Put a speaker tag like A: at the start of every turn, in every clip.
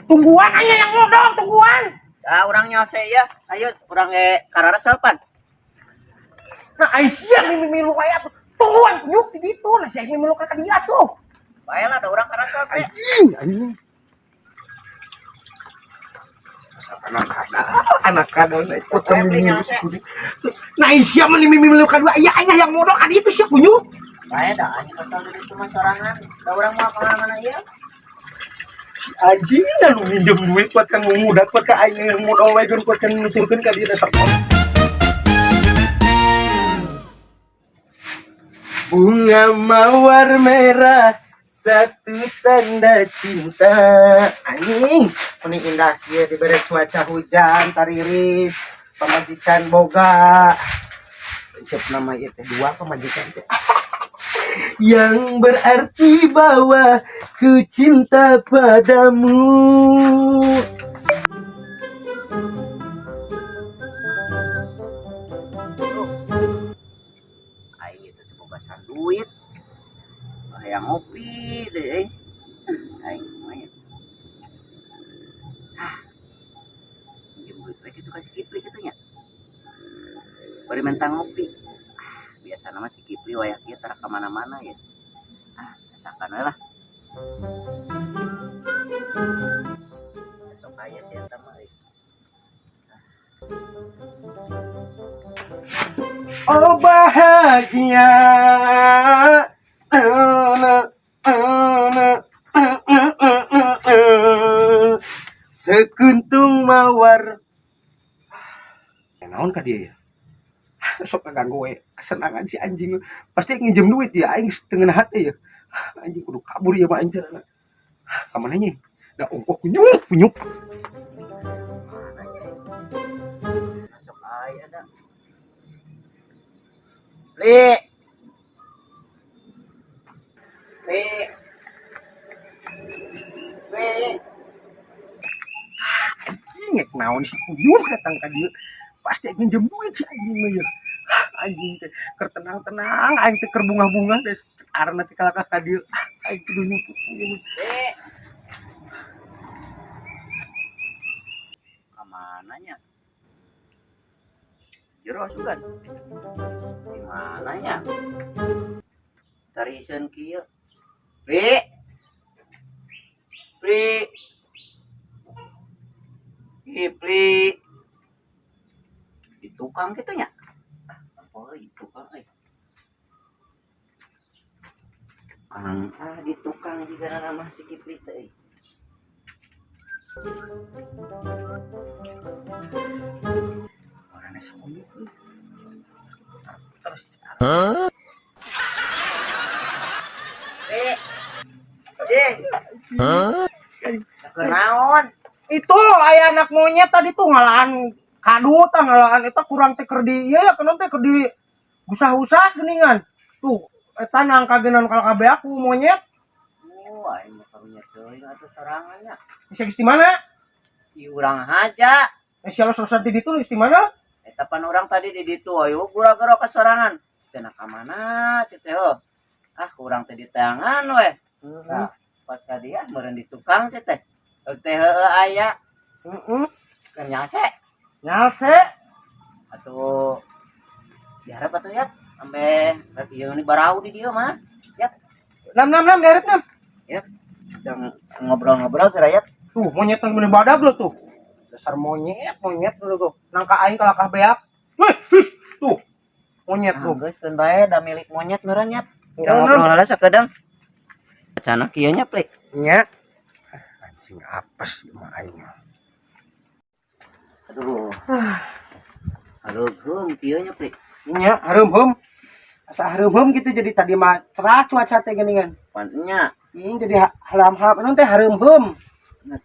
A: Tungguan aja yang modal, tungguan.
B: Ah, orangnya saya ya. Ayo, orang karara salpan.
A: Nah, Aisyah mimilu kayak tuh. Tungguan, yuk di situ. Nah, saya mimilu kayak dia tuh.
B: Baiklah, ada orang karara salpan.
A: Anjing. Anak-anak ikut mimilu. Nah, Aisyah mimilu kayak dia. Ayah yang modal kan itu siapa yuk?
B: Baik dah, hanya kesal dari cuma sorangan. Ada orang mau kemana-mana ya?
A: Anjing, lu minjem duit buat kan mudah buat ke aing yang modal wae buat kan nuturkeun ka dia dasar. Bunga mawar merah satu tanda cinta. Anjing, ini indah dia diberi cuaca hujan tariris pemajikan boga. Cep nama itu dua pemajikan teh. Yang berarti bahwa ku cinta padamu.
B: Aing itu tuh boga duit. Yang ngopi deh. Aing main. Minjem duit lagi itu kasih Kipli gitu nya. Bari mentang ngopi. Biasa nama si Kipli wayak ieu tara ka mana-mana ya. Cacakan we lah. Besok aya si eta mah.
A: Oh bahagia sekuntung mawar. Naon ka dia ya? Sok ngaganggu we kesenangan si anjing. Pasti nginjem duit ya aing setengah hati ya. Anjing kudu kabur ya mah anjing. Ka mana nya? Da ongkoh kunyuk.
B: Besok aya dah. Li.
A: Anjing naon si kunyuk datang ka dieu. Pasti nginjem duit si anjing mah ya. Anjing teh keur tenang-tenang aing teh keur bunga-bunga teh arana teh kalakah ka dieu. Aing kudu nyumput.
B: Kemana nya? Jero sugan. Di mana nya? Tariseun kieu. Pri. Kipli. Di tukang kitu nya. Apa di tukang euy? Di tukang juga nama si Kipli teh.
A: Orangnya semuanya terus cara.
B: Kenaon?
A: Itu aya anak monyet tadi tuh ngalahan kadu tah ngalahan eta kurang teh keur di ieu ya kenon teh keur di usah-usah geuningan. Tuh eta nangka geunan ka kabeh aku monyet.
B: Oh, aing mah karunya teuing atuh sorangannya.
A: Bisa di mana?
B: Di urang haja.
A: Sialo selesai di ditu di mana?
B: Eta pan urang tadi di ditu ayo gura-gura ka sorangan. Cenah ka mana teh heuh. Urang teh di teangan we. Nah, pas ka dia meureun di tukang teh. Teh heueuh aya. Keur nyase. Atuh diharap atuh ya. Ambe rek ieu ni barau di dieu mah. Ya.
A: Nam diharap nam.
B: Ya. Sedang ngobrol-ngobrol serayat.
A: Tuh monyet yang bener badag lo tuh. Dasar monyet lo tuh. Nangka aing kalakah beak. Tuh. Monyet tuh.
B: Geus keun bae da milik monyet meureun nya. Ngobrol heula sakedeung. Acana kieu nya, Plik.
A: Nya. Anjing apes mah aing.
B: Aduh, kieu nya, Plik.
A: Nya hareum. Asa hareum gitu jadi tadi mah cerah cuaca teh geuningan.
B: Pan nya.
A: Jadi halam-halam non teh hareum.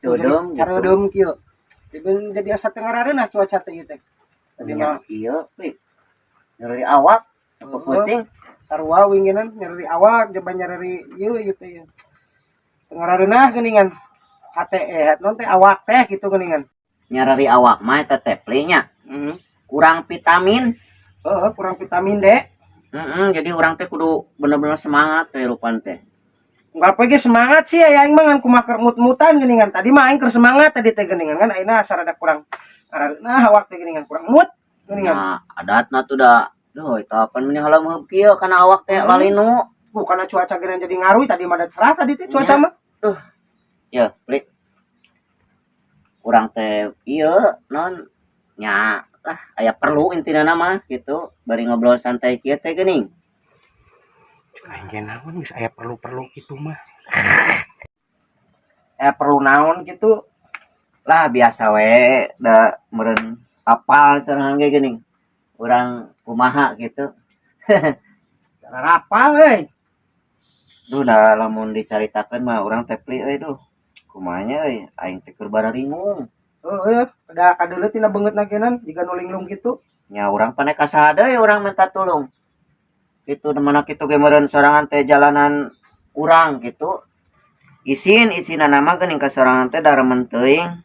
B: Codom
A: carodom kieu. Jadi asa teu ngarareunah cuaca teh ieu teh.
B: Tadi mah kieu, Plik. Nyeri awak, apa puting.
A: Sarua winginan nyeri awak, coba nyeri ieu gitu ya. Teu ngarareunah geuningan. Hate non teh awak teh gitu geuningan.
B: Nyeri awak mah eta teh nya. Kurang vitamin.
A: Kurang vitamin D.
B: Jadi orang teh kudu bener-bener semangat teh rupan teh.
A: Unggal poe ge semangat sih aya aing mah ngan kumaha keur mut-mutan geuningan. Tadi mah aing keur semangat tadi teh geuningan kan ayeuna asa rada kurang nah awak teh geuningan kurang mut geuningan.
B: Nah, adatna tuh dah. Duh, itu apa namanya halam heup kieu kana awak teh lalinu.
A: Bukanna cuaca geuna jadi ngaruh tadi mah ada cerah tadi teh cuaca mah.
B: Duh. Ya, Plik. Urang teh ieu non nya lah aya perlu intina mah gitu bari ngobrol santai kieu teh geuning.
A: Aing ge naon geus aya perlu-perlu kitu mah. Perlu naon gitu.
B: Lah biasa we da meureun apal serangan ge geuning. Urang kumaha gitu.
A: Cara rapal euy.
B: Duh da lamun dicaritakeun mah urang teh Plik euy duh. Kumanya euy aing teh keur bararingung.
A: Heuh, da kadeuleut tina beungeutna genan jiga nu linglung kitu.
B: Nya urang pane kasada ya urang minta tulung. Gitu mana kitu ge meureun sorangan teh jalanan urang gitu. Isinana mah geuning ka sorangan teh daremen teuing.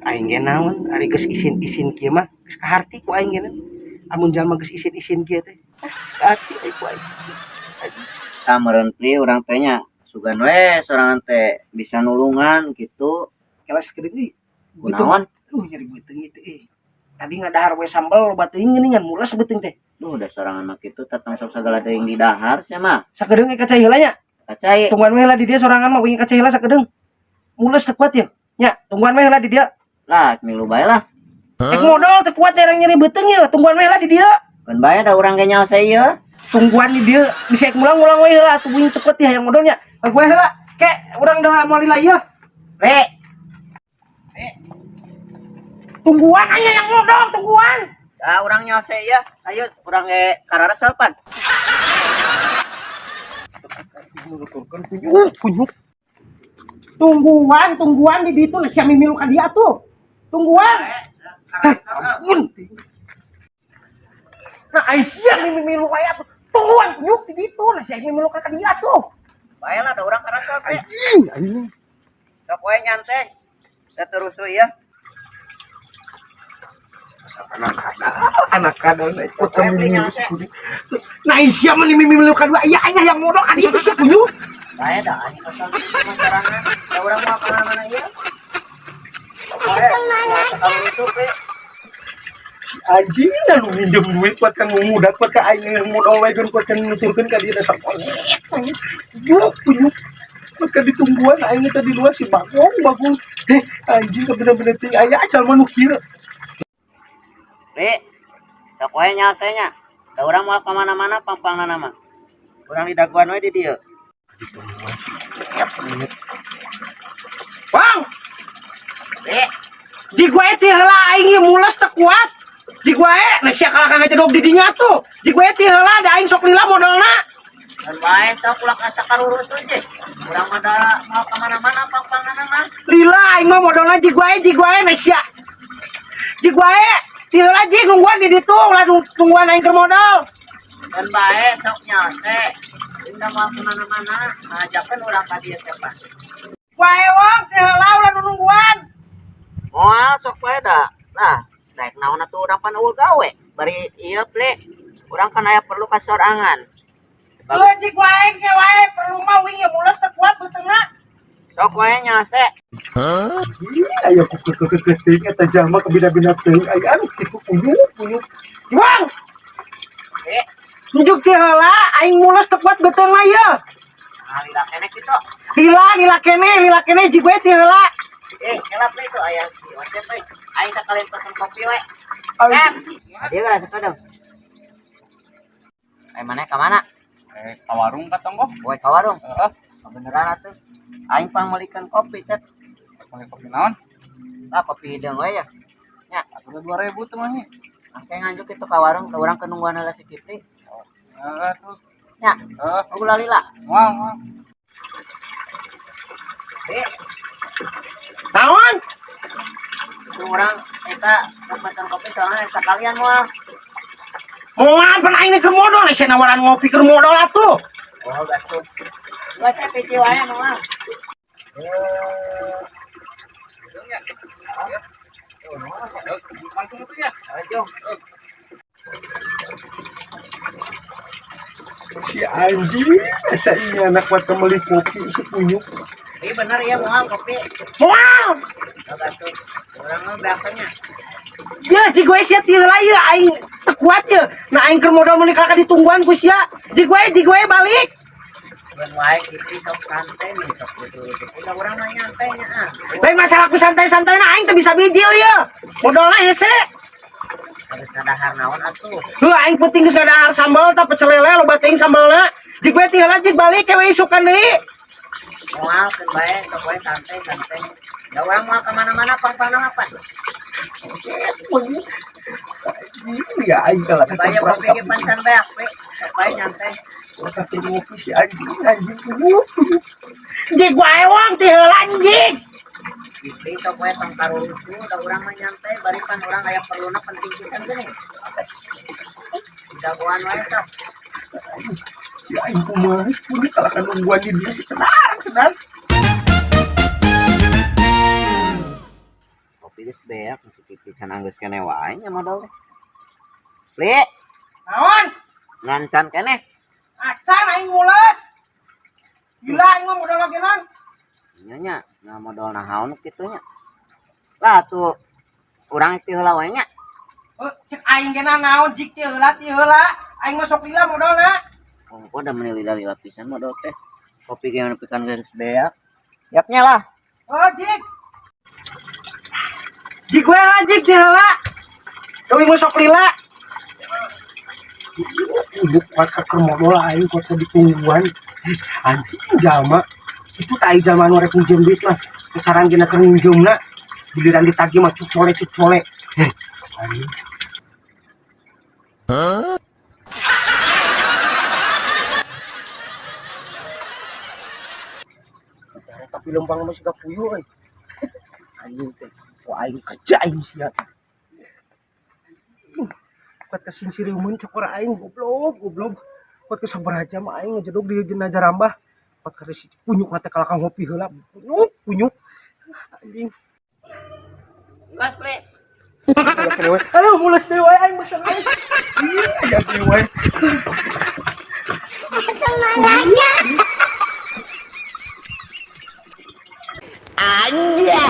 A: Aing ge naon ari geus isin-isin kieu mah geus kaharti ku aing ge. Amun jalma geus isin-isin kieu teh geus kaharti ku aing.
B: Tah meureun Pli urang teh nya sugan we sorangan teh bisa nulungan gitu.
A: Kelas sakedeung deui.
B: Kunaon?
A: Nyeri beuteung teh. Tadi ngadahar we sambal loba teuing geuningan mules beuteung teh.
B: Duh da sorangan mah kitu tatang sok sagala teuing di dahar sia mah.
A: Sakedeung kaca heula nya.
B: Kacai.
A: Tungguan we heula di dieu sorangan mah wingi kaca heula sakedeung. Mules teu kuat ya. Nya, tungguan we heula di dieu.
B: Lah milu bae lah.
A: Modal teu kuat dereng nyeri beuteung ya. Tungguan we heula di dieu.
B: Keun bae da urang ge nyaose ieu.
A: Tungguan di dieu bisa ngulang-ngulang we heula atuh wing teu kuat ya hayang modalnya. We heula. Ke urang da moal lila ieu.
B: Re.
A: Tungguan aya yang modal, tungguan.
B: Da urang nyaose ieu. Ayo urang ge kararesel pan.
A: Punyuk. Tungguan di ditu na sia mimilu ka dia tuh. Tungguan. Ampun. Nah, ai sia mimilu aya tuh. Tungguan punyuk di ditu na sia mimilu ka dia tuh.
B: Bae lah da urang kararesel teh.
A: Anjing.
B: Sok we nyantai. Da terusu ieu.
A: Anak kadang ikut mimilu. Nah, sia mimilu ka dua. Iya aya yang modal ka ditu sia punyuk.
B: Bae dah anjing asal masyarakat. Da urang mah kana mana ieu. Kalau itu pe
A: Anjing lu minjem duit buat kan ngudat buat ka aing yang modal we geun buat kan nuturkeun ka dieu dasar konyet. Yuk, buat ka ditungguan aing teh di luar si bagong. Anjing ka bener-bener teh aya acal mah nu kieu.
B: Re, sok we nyaose nya. Da urang moal ka mana-mana pangpangna mah. Urang di daguan we di dieu.
A: Bang,
B: Re,
A: jig wae teh heula aing ieu mules teu kuat. Jig wae na sia kalah ngacedog di dinya tuh. Jig wae teh heula da aing sok lila modalna.
B: dan bae sok ulah asa karurus we ge. Urang mah da moal ka mana-mana pangpangna mah.
A: Lila aing mah modalna jig wae na sia. Jig wae teh heula jig nungguan di ditu ulah tungguan aing keur modal.
B: Dan bae sok nyaose. Indah moal ka mana-mana, ngajakeun urang ka dieu teh pan.
A: Wae wong teh heula ulah nungguan.
B: Moal sok bae da. Lah, daek naon atuh urang pan eueuh gawe. Bari ieu Ple, urang kan aya perlu ka sorangan.
A: Lu jig wae ge wae perlu mah wing ya mules teu kuat beuteungna.
B: Sok wae nyaose.
A: Ayo kuku teuing eta jalma kabina-bina teuing aya anu kitu punyuk. Wang,
B: Eh,
A: njuk teh heula aing mules teu kuat beuteungna ieu.
B: lila kene kitu.
A: Lila kene jig wae teh heula.
B: Kela Ple itu aya si ojek we. Aing sakalian pesen kopi we.
A: Aing
B: Dia geus sakadeng. Mana ka mana?
C: Ka warung katong kok.
B: Boy ka warung. Beneran atuh. Aing pangmelikeun kopi cet.
C: Pakai kopi naon?
B: Tah kopi hideung we ya. Nya,
C: Atuh 2000 teh mah nih.
B: angke nganjuk itu ka warung, ka urang kenungguan heula si Kipri.
C: Tuh.
B: Nya, ulah lila.
C: Moal.
A: naon?
B: Itu urang eta pesen kopi soalnya sakalian moal.
A: Moal pan aing keur modal sia nawaran ngopi keur modal atuh.
B: Oh, gatuh. Gua teh pici wae moal.
C: Langsung itu ya.
B: Ayo.
A: Si anjing, masa ini anak buat kembali kopi si kunyuk.
B: Iya bener ya mau kopi.
A: Wow.
B: Kagak tuh. Orang mah biasanya.
A: Ya, jik gue sia tieu lah ya aing teu kuat ya. Nah aing keur modal meuli ka ditungguan ku sia. Jik gue balik.
B: Ben wae kitu sok santai nih sok gitu. Udah orang mah nyantai nya.
A: Lain masalah ku santai-santai na aing teu bisa bijil ya. Modalna hese.
B: Harus sadahar naon atuh.
A: Heuh aing penting geus ngadahar sambal tah pecel lele loba teuing sambalna. Jik gue tieu lah jik balik ke we isukan deui.
B: Moal kan bae sok wae santai. Da orang mau kemana-mana pang-pang apa?
A: Ya aing kalah
B: Bae kopi ge pancan beak we. Sok bae nyantai.
A: Kata ngopi si anjing kunyuk. Jik gue ewang ti heula anjing.
B: Gitu sok wae tong karurusu da urang mah nyantai baripan urang aya perluna penting pisan geuning. Jagoan wae sok.
A: Ya aing kumaha kudu kalah kan nungguan di dia si cenah.
B: Kopi geus beak masih pipisan anggeus keneh wae nya modal teh. Li,
A: Naon?
B: ngancan keneh.
A: Acan aing mules. Gila aing mah modal lagi non.
B: Nya nya, nah modal nahaun kitu nya. Lah tuh urang ti heula wae nya.
A: Cek aing kena naon jik ti heula. Aing mah sok lila modalna.
B: Oh, udah menilai lapisan modal teh. Kopi ge nepikan geus beak. Yapnya lah.
A: Oh jik. Jik gue lah jik ti heula. Deui mah sok lila. Ibu kuat ke modal aing kuat ke ditungguan. Anjing jalma. Itu tak aing jalma anu rek minjem duit mah. Saran gina keur minjemna. Giliran ditagih mah cucole. Anjing. Tapi lempang masih gak puyuh euy. Anjing teh. Wah aing kerja aing sia. Kuat kesin siriumeun cokor aing goblok. Kuat ke sabaraha jam aing ngejedog di jenazah rambah. Kuat ka si kunyuk na teh kalakang ngopi heula. Kunyuk. Anjing.
B: Gas ple.
A: Ayo mulai deui wae aing betul aing. Sia deui wae.
D: Anjay.